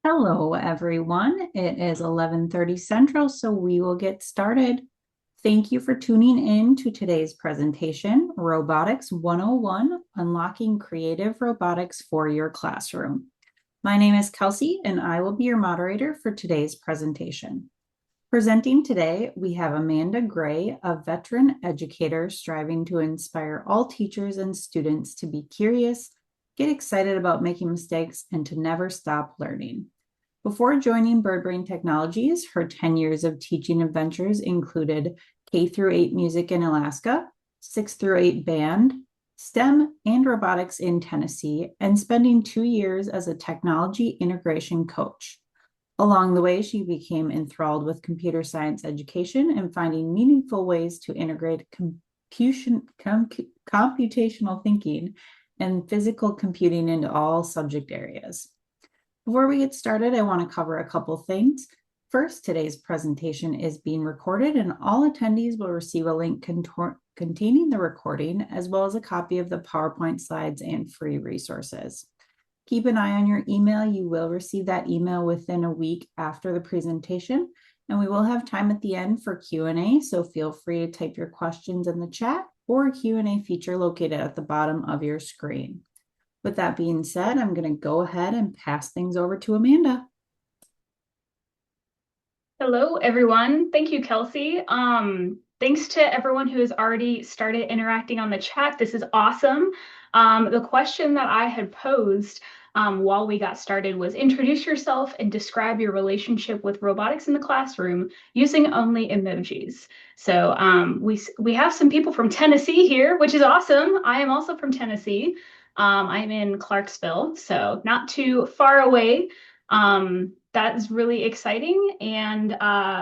Hello, everyone. It is 11:30 Central, so we will get started. Thank you for tuning in to today's presentation, Robotics 101, Unlocking Creative Robotics for Your Classroom. My name is Kelsey, and I will be your moderator for today's presentation. Presenting today, we have Amanda Gray, a veteran educator striving to inspire all teachers and students to be curious, get excited about making mistakes, and to never stop learning. Before joining BirdBrain Technologies, her 10 years of teaching adventures included K through 8 music in Alaska, 6 through 8 band, STEM, and robotics in Tennessee, and spending 2 years as a technology integration coach. Along the way, she became enthralled with computer science education and finding meaningful ways to integrate computational thinking and physical computing into all subject areas. Before we get started, I want to cover a couple things. First, today's presentation is being recorded and all attendees will receive a link containing the recording as well as a copy of the PowerPoint slides and free resources. Keep an eye on your email. You will receive that email within a week after the presentation, and we will have time at the end for Q&A, so feel free to type your questions in the chat or Q&A feature located at the bottom of your screen. With that being said, I'm going to go ahead and pass things over to Amanda. Hello, everyone. Thank you, Kelsey. Thanks to everyone who has already started interacting on the chat. This is awesome. The question that I had posed while we got started was introduce yourself and describe your relationship with robotics in the classroom using only emojis. So we have some people from Tennessee here, which is awesome. I am also from Tennessee. I'm in Clarksville, so not too far away. That is really exciting. And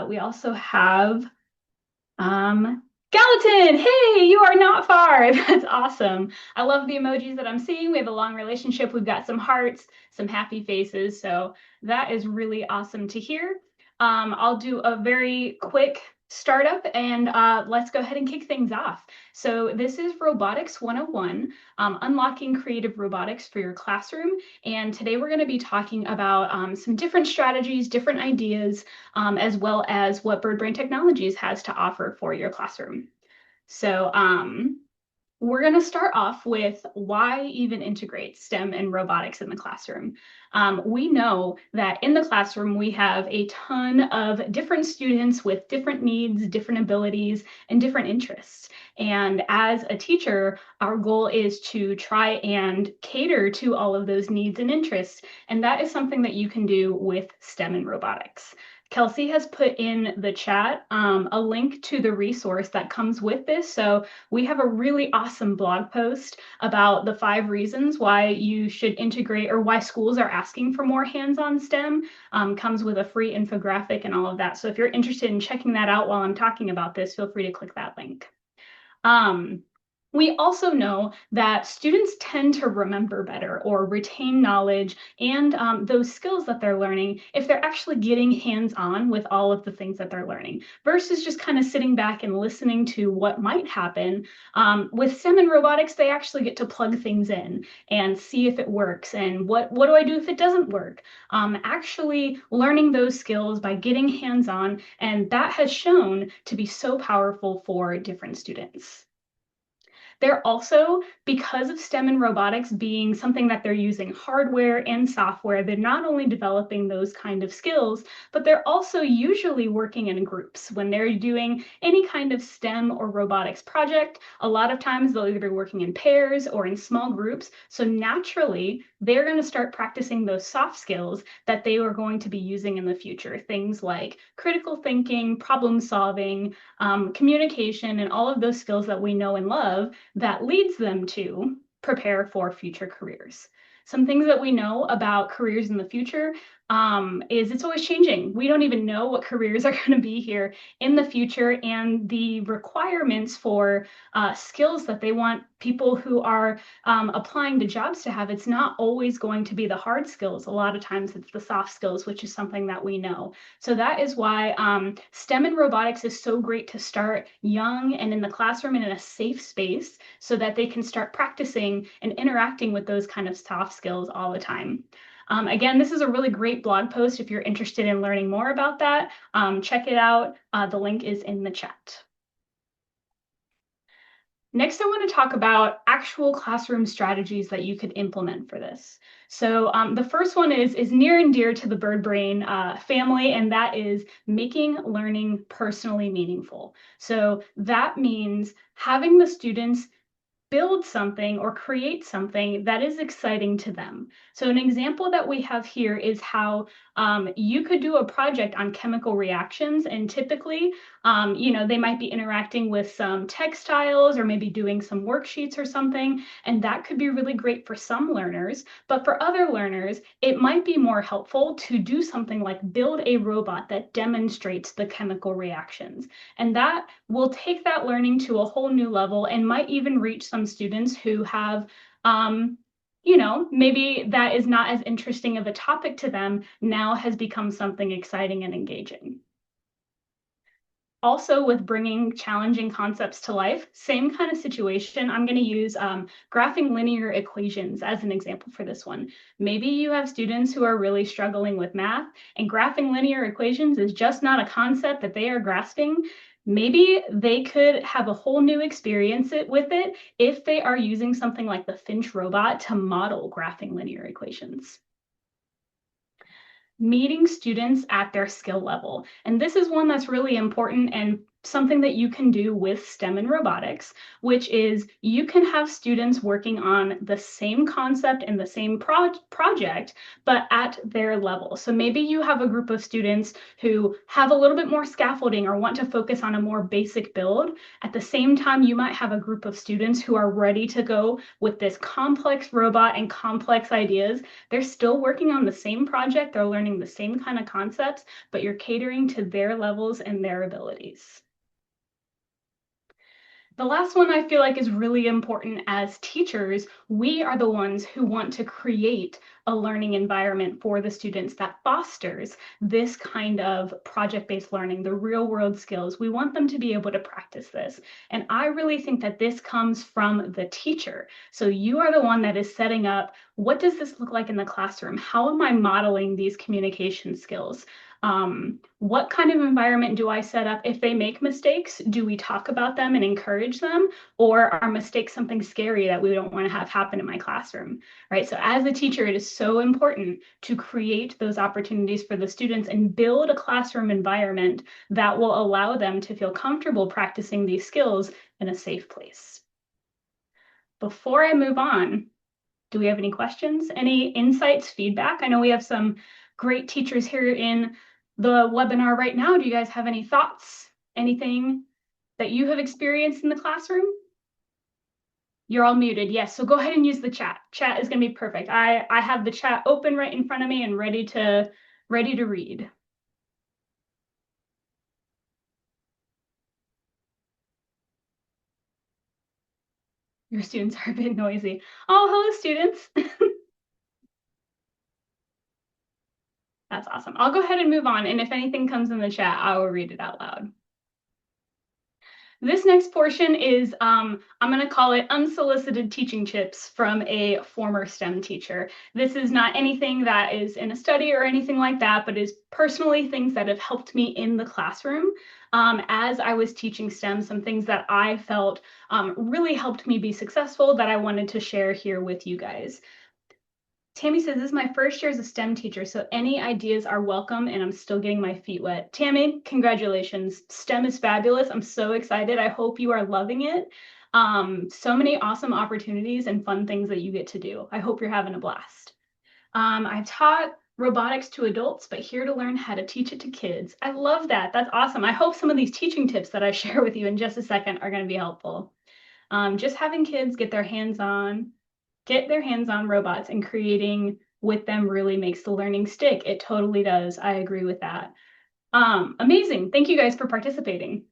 we also have Gallatin. Hey, you are not far. That's awesome. I love the emojis that I'm seeing. We have a long relationship. We've got some hearts, some happy faces. So that is really awesome to hear. I'll do a very quick startup and let's go ahead and kick things off. So this is Robotics 101, Unlocking Creative Robotics for Your Classroom. And today we're going to be talking about some different strategies, different ideas, as well as what BirdBrain Technologies has to offer for your classroom. So we're going to start off with why even integrate STEM and robotics in the classroom. We know that in the classroom, we have a ton of different students with different needs, different abilities, and different interests. And as a teacher, our goal is to try and cater to all of those needs and interests. And that is something that you can do with STEM and robotics. Kelsey has put in the chat a link to the resource that comes with this. So we have a really awesome blog post about the 5 reasons why you should integrate or why schools are asking for more hands-on STEM. Comes with a free infographic and all of that. So if you're interested in checking that out while I'm talking about this, feel free to click that link. We also know that students tend to remember better or retain knowledge and those skills that they're learning if they're actually getting hands-on with all of the things that they're learning versus just kind of sitting back and listening to what might happen. With STEM and robotics, they actually get to plug things in and see if it works and what do I do if it doesn't work? Actually learning those skills by getting hands-on, and that has shown to be so powerful for different students. They're also, because of STEM and robotics being something that they're using hardware and software, they're not only developing those kind of skills, but they're also usually working in groups. When they're doing any kind of STEM or robotics project, a lot of times they'll either be working in pairs or in small groups. So naturally, they're going to start practicing those soft skills that they are going to be using in the future. Things like critical thinking, problem solving, communication, and all of those skills that we know and love that leads them to prepare for future careers. Some things that we know about careers in the future is it's always changing. We don't even know what careers are going to be here in the future, and the requirements for skills that they want people who are applying to jobs to have, it's not always going to be the hard skills. A lot of times it's the soft skills, which is something that we know. So that is why STEM and robotics is so great to start young and in the classroom and in a safe space so that they can start practicing using and interacting with those kind of soft skills all the time. Again, this is a really great blog post if you're interested in learning more about that. Check it out. The link is in the chat. Next, I want to talk about actual classroom strategies that you could implement for this. So the first one is near and dear to the bird brain family, and that is making learning personally meaningful. So that means having the students build something or create something that is exciting to them. So an example that we have here is how you could do a project on chemical reactions, and typically, they might be interacting with some textiles or maybe doing some worksheets or something, and that could be really great for some learners. But for other learners, it might be more helpful to do something like build a robot that demonstrates the chemical reactions. And that will take that learning to a whole new level and might even reach some students who have maybe that is not as interesting of a topic to them now has become something exciting and engaging. Also, with bringing challenging concepts to life, same kind of situation. I'm going to use graphing linear equations as an example for this one. Maybe you have students who are really struggling with math, and graphing linear equations is just not a concept that they are grasping. Maybe they could have a whole new experience with it if they are using something like the Finch robot to model graphing linear equations. Meeting students at their skill level. And this is one that's really important and something that you can do with STEM and robotics, which is you can have students working on the same concept and the same project, but at their level. So maybe you have a group of students who have a little bit more scaffolding or want to focus on a more basic build. At the same time, you might have a group of students who are ready to go with this complex robot and complex ideas. They're still working on the same project, they're learning the same kind of concepts, but you're catering to their levels and their abilities. The last one I feel like is really important. As teachers, we are the ones who want to create a learning environment for the students that fosters this kind of project-based learning, the real world skills. We want them to be able to practice this. And I really think that this comes from the teacher. So you are the one that is setting up, what does this look like in the classroom? How am I modeling these communication skills? What kind of environment do I set up? If they make mistakes, do we talk about them and encourage them? Or are mistakes something scary that we don't want to have happen in my classroom, right? So as a teacher, it is so important to create those opportunities for the students and build a classroom environment that will allow them to feel comfortable practicing these skills in a safe place. Before I move on, do we have any questions, any insights, feedback? I know we have some great teachers here in the webinar right now. Do you guys have any thoughts, anything that you have experienced in the classroom? You're all muted. Yes, so go ahead and use the chat. Chat is going to be perfect. I have the chat open right in front of me and ready to read. Your students are a bit noisy. Oh, hello, students. That's awesome. I'll go ahead and move on. And if anything comes in the chat, I will read it out loud. This next portion is, I'm going to call it unsolicited teaching tips from a former STEM teacher. This is not anything that is in a study or anything like that, but is personally things that have helped me in the classroom as I was teaching STEM, some things that I felt really helped me be successful that I wanted to share here with you guys. Tammy says, this is my first year as a STEM teacher, so any ideas are welcome, and I'm still getting my feet wet. Tammy, congratulations. STEM is fabulous. I'm so excited. I hope you are loving it. So many awesome opportunities and fun things that you get to do. I hope you're having a blast. I've taught robotics to adults, but here to learn how to teach it to kids. I love that. That's awesome. I hope some of these teaching tips that I share with you in just a second are going to be helpful. Just having kids get their hands on robots and creating with them really makes the learning stick. It totally does. I agree with that. Amazing. Thank you guys for participating.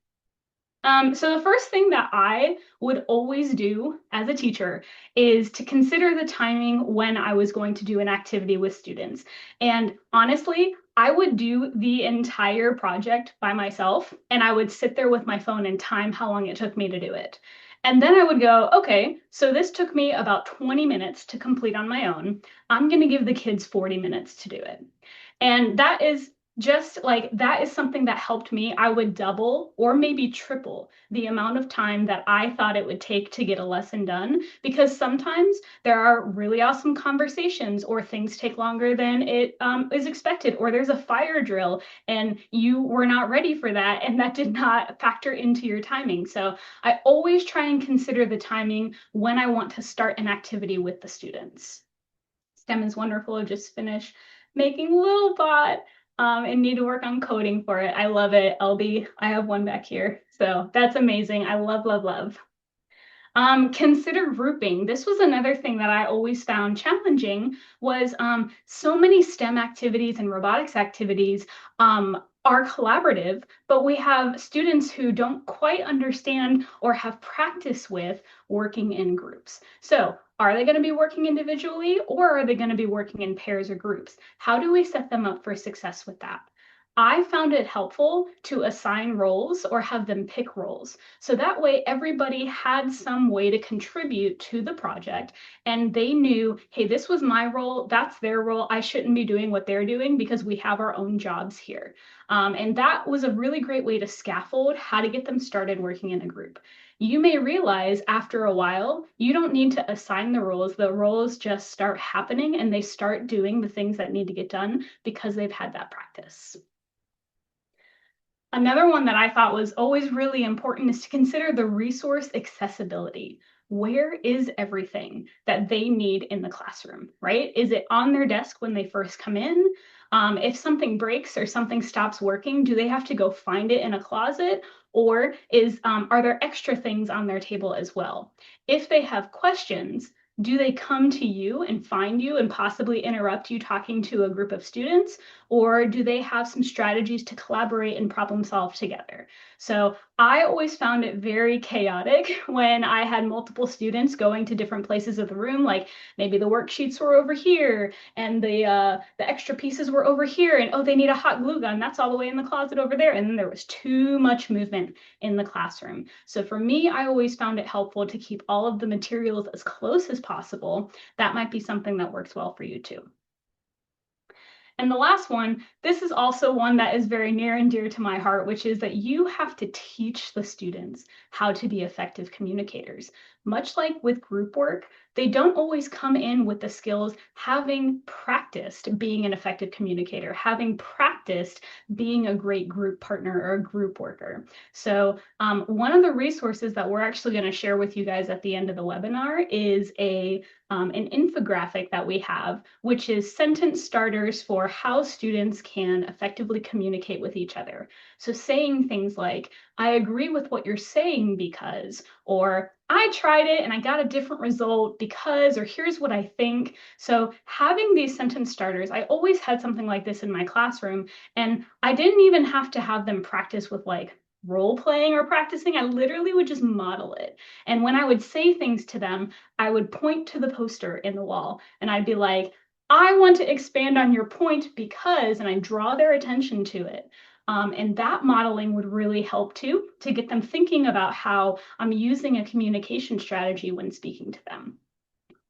So the first thing that I would always do as a teacher is to consider the timing when I was going to do an activity with students. And honestly, I would do the entire project by myself, and I would sit there with my phone and time how long it took me to do it. And then I would go, okay, so this took me about 20 minutes to complete on my own. I'm going to give the kids 40 minutes to do it. And that is just like, that is something that helped me. I would double or maybe triple the amount of time that I thought it would take to get a lesson done, because sometimes there are really awesome conversations or things take longer than it is expected, or there's a fire drill and you were not ready for that and that did not factor into your timing. So I always try and consider the timing when I want to start an activity with the students. STEM is wonderful. I just finished making little bot and need to work on coding for it. I love it. I have one back here. So that's amazing. I love, love, love. Consider grouping. This was another thing that I always found challenging was so many STEM activities and robotics activities are collaborative, but we have students who don't quite understand or have practice with working in groups. So are they going to be working individually or are they going to be working in pairs or groups? How do we set them up for success with that? I found it helpful to assign roles or have them pick roles. So that way everybody had some way to contribute to the project and they knew, hey, this was my role, that's their role. I shouldn't be doing what they're doing because we have our own jobs here. And that was a really great way to scaffold how to get them started working in a group. You may realize after a while, you don't need to assign the roles just start happening and they start doing the things that need to get done because they've had that practice. Another one that I thought was always really important is to consider the resource accessibility. Where is everything that they need in the classroom, right? Is it on their desk when they first come in? If something breaks or something stops working, do they have to go find it in a closet? Or are there extra things on their table as well? If they have questions, do they come to you and find you and possibly interrupt you talking to a group of students? Or do they have some strategies to collaborate and problem solve together? So I always found it very chaotic when I had multiple students going to different places of the room, like maybe the worksheets were over here and the extra pieces were over here, and oh, they need a hot glue gun, that's all the way in the closet over there. And then there was too much movement in the classroom. So for me, I always found it helpful to keep all of the materials as close as possible. That might be something that works well for you too. And the last one, this is also one that is very near and dear to my heart, which is that you have to teach the students how to be effective communicators. Much like with group work, they don't always come in with the skills having practiced being an effective communicator, having practiced being a great group partner or a group worker. So one of the resources that we're actually going to share with you guys at the end of the webinar is an infographic that we have, which is sentence starters for how students can effectively communicate with each other. So saying things like, I agree with what you're saying because, or I tried it and I got a different result because, or here's what I think. So having these sentence starters, I always had something like this in my classroom, and I didn't even have to have them practice with like role playing or practicing. I literally would just model it. And when I would say things to them, I would point to the poster in the wall and I'd be like, I want to expand on your point because, and I draw their attention to it. And that modeling would really help too, to get them thinking about how I'm using a communication strategy when speaking to them.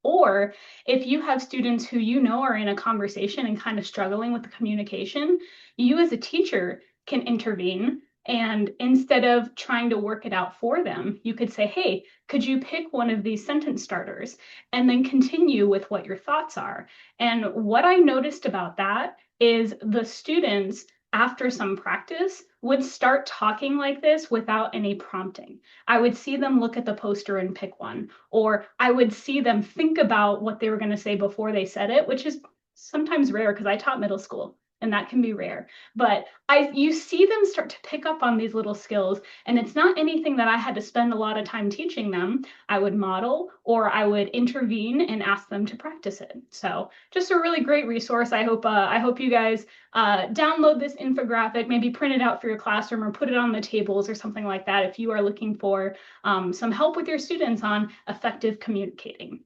Or if you have students who you know are in a conversation and kind of struggling with the communication, you as a teacher can intervene. And instead of trying to work it out for them, you could say, hey, could you pick one of these sentence starters and then continue with what your thoughts are? And what I noticed about that is the students, after some practice, would start talking like this without any prompting. I would see them look at the poster and pick one, or I would see them think about what they were going to say before they said it, which is sometimes rare because I taught middle school and that can be rare. But you see them start to pick up on these little skills, and it's not anything that I had to spend a lot of time teaching them. I would model or I would intervene and ask them to practice it. So just a really great resource. I hope you guys download this infographic, maybe print it out for your classroom or put it on the tables or something like that if you are looking for some help with your students on effective communicating.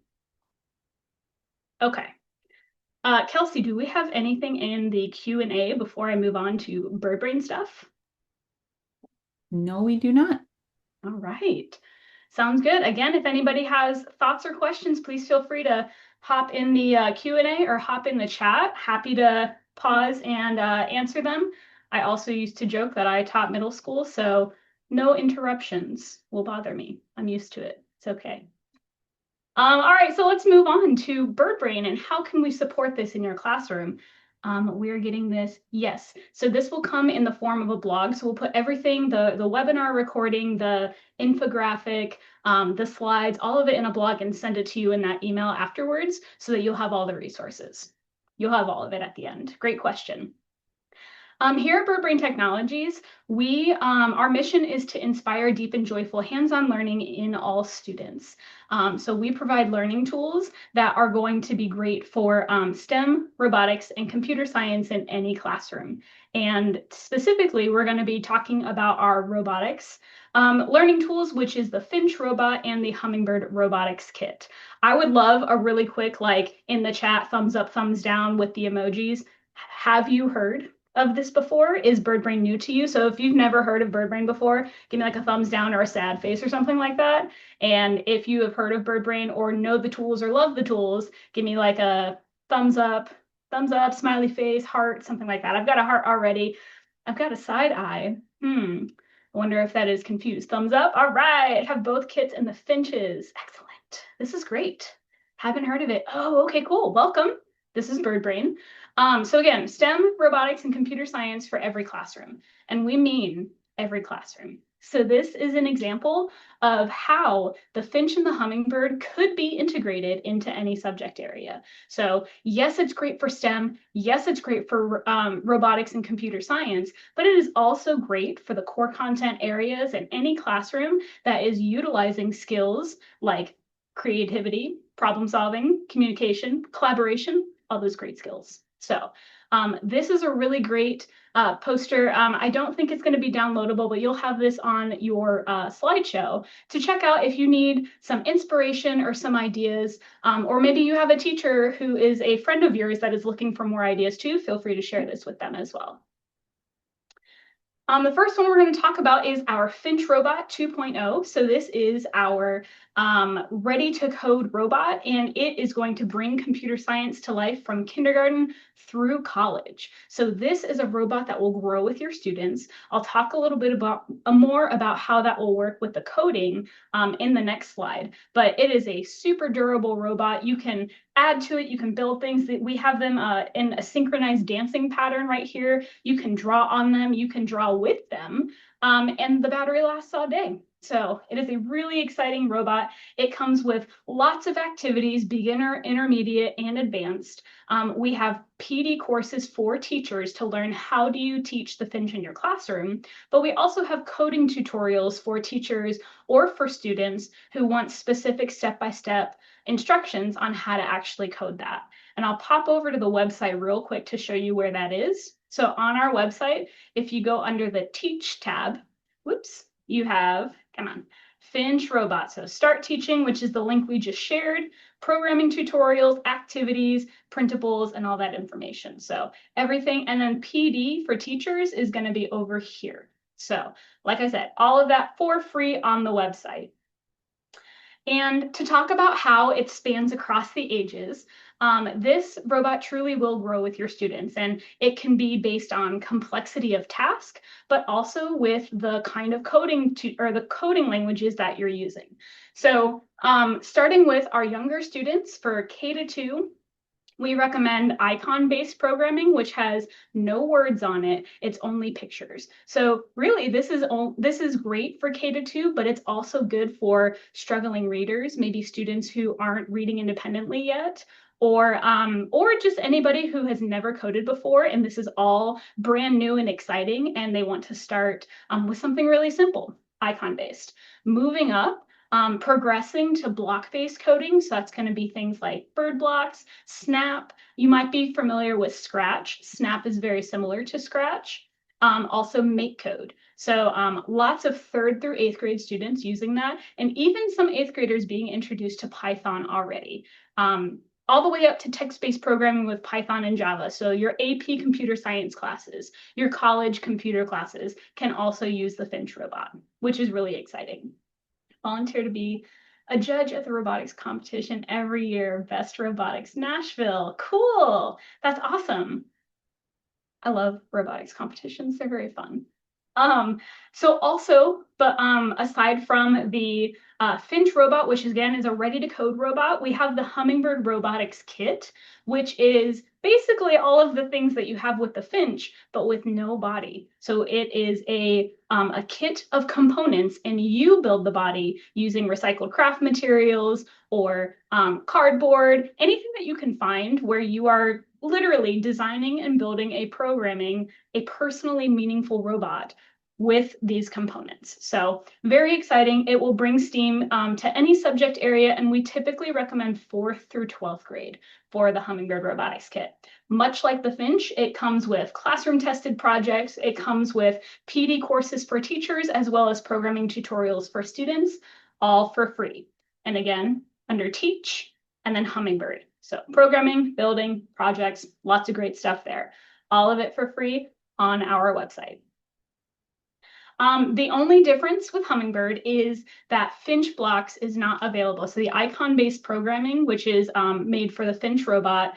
Okay. Kelsey, do we have anything in the Q&A before I move on to bird brain stuff? No, we do not. All right. Sounds good. Again, if anybody has thoughts or questions, please feel free to hop in the Q&A or hop in the chat. Happy to pause and answer them. I also used to joke that I taught middle school, so no interruptions will bother me. I'm used to it. It's okay. All right, so let's move on to BirdBrain and how can we support this in your classroom? We're getting this, yes. So this will come in the form of a blog. So we'll put everything, the webinar recording, the infographic, the slides, all of it in a blog and send it to you in that email afterwards so that you'll have all the resources. You'll have all of it at the end. Great question. Here at BirdBrain Technologies, our mission is to inspire deep and joyful hands-on learning in all students. So we provide learning tools that are going to be great for STEM, robotics, and computer science in any classroom. And specifically, we're going to be talking about our robotics learning tools, which is the Finch robot and the Hummingbird robotics kit. I would love a really quick, like in the chat, thumbs up, thumbs down with the emojis. Have you heard of this before? Is BirdBrain new to you? So if you've never heard of BirdBrain before, give me like a thumbs down or a sad face or something like that. And if you have heard of BirdBrain or know the tools or love the tools, give me like a thumbs up, smiley face, heart, something like that. I've got a heart already. I've got a side eye. I wonder if that is confused. Thumbs up. All right. Have both kits and the Finches. Excellent. This is great. Haven't heard of it. Oh, okay, cool. Welcome. This is BirdBrain. So again, STEM, robotics, and computer science for every classroom. And we mean every classroom. So this is an example of how the Finch and the Hummingbird could be integrated into any subject area. So yes, it's great for STEM. Yes, it's great for robotics and computer science, but it is also great for the core content areas in any classroom that is utilizing skills like creativity, problem solving, communication, collaboration, all those great skills. So this is a really great poster. I don't think it's going to be downloadable, but you'll have this on your slideshow to check out if you need some inspiration or some ideas, or maybe you have a teacher who is a friend of yours that is looking for more ideas too. Feel free to share this with them as well. The first one we're going to talk about is our Finch Robot 2.0. So this is our ready to code robot, and it is going to bring computer science to life from kindergarten through college. So this is a robot that will grow with your students. I'll talk a little bit about more about how that will work with the coding in the next slide, but it is a super durable robot. You can add to it, you can build things. That we have them in a synchronized dancing pattern right here. You can draw on them, you can draw with them, and the battery lasts all day. So it is a really exciting robot. It comes with lots of activities, beginner, intermediate, and advanced. We have PD courses for teachers to learn how do you teach the Finch in your classroom, but we also have coding tutorials for teachers or for students who want specific step-by-step instructions on how to actually code that. And I'll pop over to the website real quick to show you where that is. So on our website, if you go under the Teach tab, whoops, you have, come on, Finch Robot. So start teaching, which is the link we just shared, programming tutorials, activities, printables, and all that information. So everything, and then PD for teachers is going to be over here. So like I said, all of that for free on the website. And to talk about how it spans across the ages, this robot truly will grow with your students, and it can be based on complexity of task, but also with the kind of coding or the coding languages that you're using. So starting with our younger students for K-2, we recommend icon-based programming, which has no words on it. It's only pictures. So really, this is great for K-2, but it's also good for struggling readers, maybe students who aren't reading independently yet, or just anybody who has never coded before, and this is all brand new and exciting, and they want to start with something really simple, icon-based. Moving up, progressing to block-based coding. So that's going to be things like bird blocks, Snap. You might be familiar with Scratch. Snap is very similar to Scratch. Also MakeCode. So lots of 3rd through 8th grade students using that, and even some 8th graders being introduced to Python already. All the way up to text-based programming with Python and Java. So your AP computer science classes, your college computer classes can also use the Finch robot, which is really exciting. volunteer to be a judge at the robotics competition every year. Best Robotics Nashville. Cool. That's awesome. I love robotics competitions. They're very fun. So also, but aside from the Finch robot, which again is a ready-to-code robot, we have the Hummingbird Robotics Kit, which is basically all of the things that you have with the Finch, but with no body. So it is a kit of components, and you build the body using recycled craft materials or cardboard, anything that you can find where you are literally designing and building a personally meaningful robot with these components. So very exciting. It will bring STEAM to any subject area, and we typically recommend 4th through 12th grade for the Hummingbird Robotics Kit. Much like the Finch, it comes with classroom tested projects. It comes with PD courses for teachers, as well as programming tutorials for students, all for free. And again, under Teach and then Hummingbird. So programming, building, projects, lots of great stuff there. All of it for free on our website. The only difference with Hummingbird is that Finch Blocks is not available. So the icon-based programming, which is made for the Finch robot,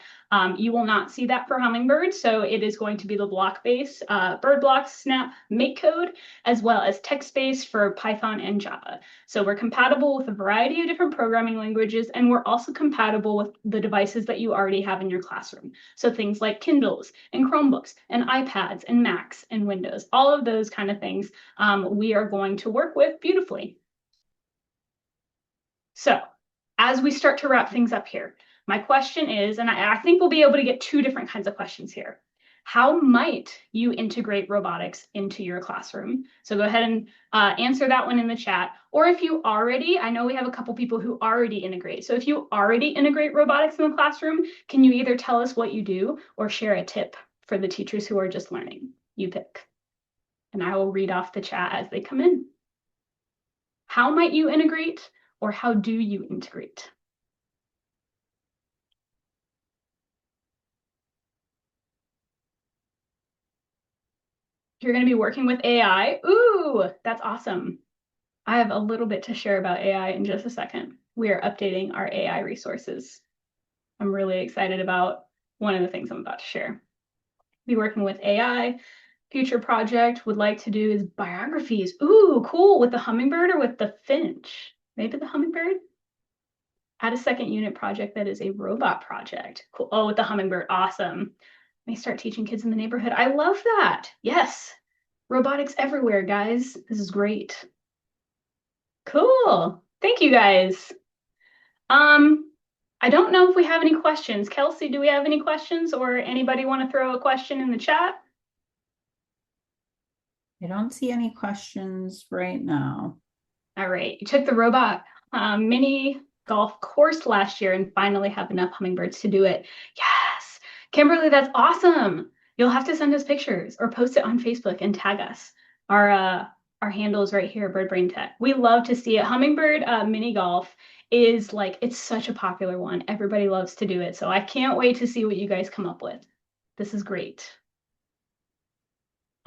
you will not see that for Hummingbird. So it is going to be the block-based bird blocks, snap, make code, as well as text-based for Python and Java. So we're compatible with a variety of different programming languages, and we're also compatible with the devices that you already have in your classroom. So things like Kindles and Chromebooks and iPads and Macs and Windows, all of those kind of things we are going to work with beautifully. So as we start to wrap things up here, my question is, and I think we'll be able to get 2 different kinds of questions here. How might you integrate robotics into your classroom? So go ahead and answer that one in the chat. Or if you already, I know we have a couple people who already integrate. So if you already integrate robotics in the classroom, can you either tell us what you do or share a tip for the teachers who are just learning? You pick. And I will read off the chat as they come in. How might you integrate, or how do you integrate? You're going to be working with AI. Ooh, that's awesome. I have a little bit to share about AI in just a second. We are updating our AI resources. I'm really excited about one of the things I'm about to share. Be working with AI. Future project would like to do is biographies. Ooh, cool. With the Hummingbird or with the Finch? Maybe the Hummingbird? Add a second unit project that is a robot project. Cool. Oh, with the Hummingbird. Awesome. May start teaching kids in the neighborhood. I love that. Yes. Robotics everywhere, guys. This is great. Cool. Thank you, guys. I don't know if we have any questions. Kelsey, do we have any questions, or anybody want to throw a question in the chat? I don't see any questions right now. All right. You took the robot mini golf course last year and finally have enough hummingbirds to do it. Yes. Kimberly, that's awesome. You'll have to send us pictures or post it on Facebook and tag us. Our handle is right here, Bird Brain Tech. We love to see it. Hummingbird mini golf is like, it's such a popular one. Everybody loves to do it. So I can't wait to see what you guys come up with. This is great.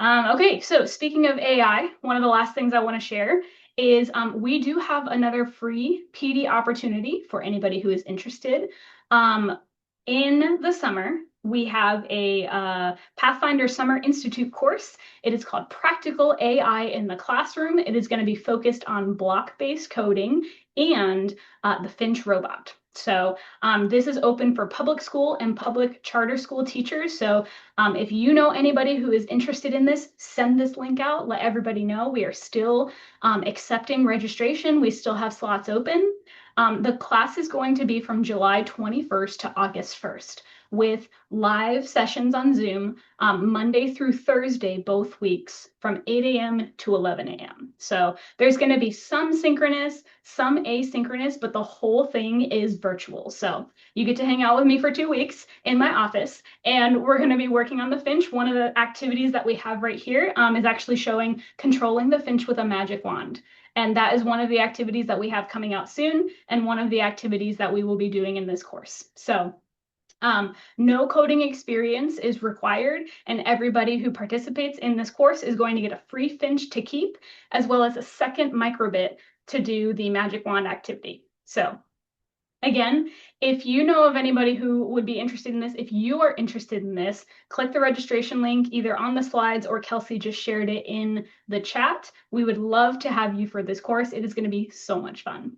Okay, so speaking of AI, one of the last things I want to share is we do have another free PD opportunity for anybody who is interested. In the summer, we have a Pathfinder Summer Institute course. It is called Practical AI in the Classroom. It is going to be focused on block-based coding and the Finch robot. So this is open for public school and public charter school teachers. So if you know anybody who is interested in this, send this link out. Let everybody know. We are still accepting registration. We still have slots open. The class is going to be from July 21st to August 1st with live sessions on Zoom Monday through Thursday, both weeks from 8 a.m. to 11 a.m. So there's going to be some synchronous, some asynchronous, but the whole thing is virtual. So you get to hang out with me for 2 weeks in my office, and we're going to be working on the Finch. One of the activities that we have right here is actually showing controlling the Finch with a magic wand. And that is one of the activities that we have coming out soon, and one of the activities that we will be doing in this course. So no coding experience is required, and everybody who participates in this course is going to get a free Finch to keep, as well as a second microbit to do the magic wand activity. So again, if you know of anybody who would be interested in this, if you are interested in this, click the registration link either on the slides or Kelsey just shared it in the chat. We would love to have you for this course. It is going to be so much fun.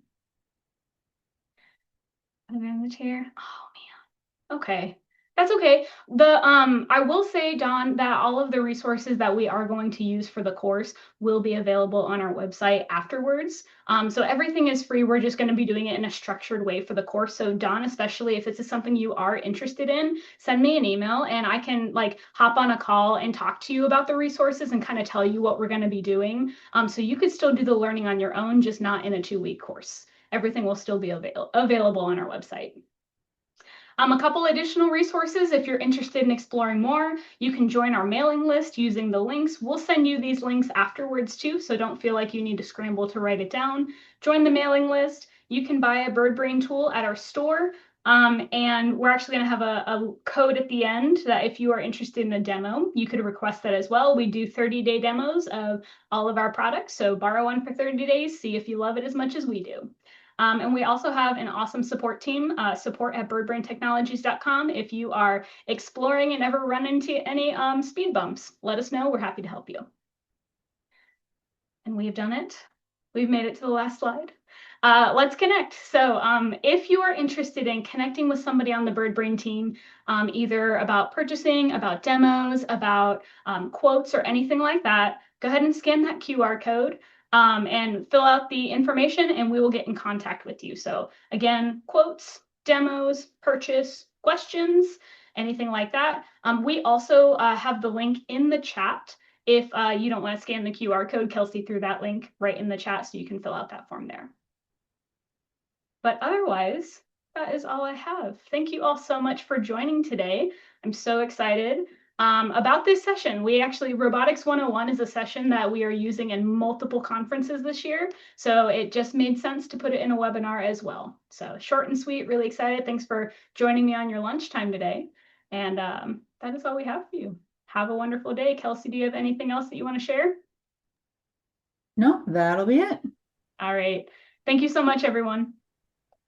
I'm in the chair. Oh man. Okay. That's okay. I will say, Dawn, that all of the resources that we are going to use for the course will be available on our website afterwards. So everything is free. We're just going to be doing it in a structured way for the course. So Dawn, especially if this is something you are interested in, send me an email and I can like hop on a call and talk to you about the resources and kind of tell you what we're going to be doing. So you could still do the learning on your own, just not in a 2-week course. Everything will still be available on our website. A couple additional resources if you're interested in exploring more. You can join our mailing list using the links. We'll send you these links afterwards too, so don't feel like you need to scramble to write it down. Join the mailing list. You can buy a bird brain tool at our store. And we're actually going to have a code at the end that if you are interested in a demo, you could request that as well. We do 30-day demos of all of our products. So borrow one for 30 days, see if you love it as much as we do. And we also have an awesome support team, support@birdbraintechnologies.com. If you are exploring and ever run into any speed bumps, let us know. We're happy to help you. And we've done it. We've made it to the last slide. Let's connect. So if you are interested in connecting with somebody on the Bird Brain team, either about purchasing, about demos, about quotes or anything like that, go ahead and scan that QR code. And fill out the information and we will get in contact with you. So again, quotes, demos, purchase, questions, anything like that. We also have the link in the chat. If you don't want to scan the QR code, Kelsey threw that link right in the chat so you can fill out that form there. But otherwise, that is all I have. Thank you all so much for joining today. I'm so excited about this session. Robotics 101 is a session that we are using in multiple conferences this year. So it just made sense to put it in a webinar as well. So short and sweet, really excited. Thanks for joining me on your lunchtime today. And that is all we have for you. Have a wonderful day. Kelsey, do you have anything else that you want to share? No, that'll be it. All right. Thank you so much, everyone.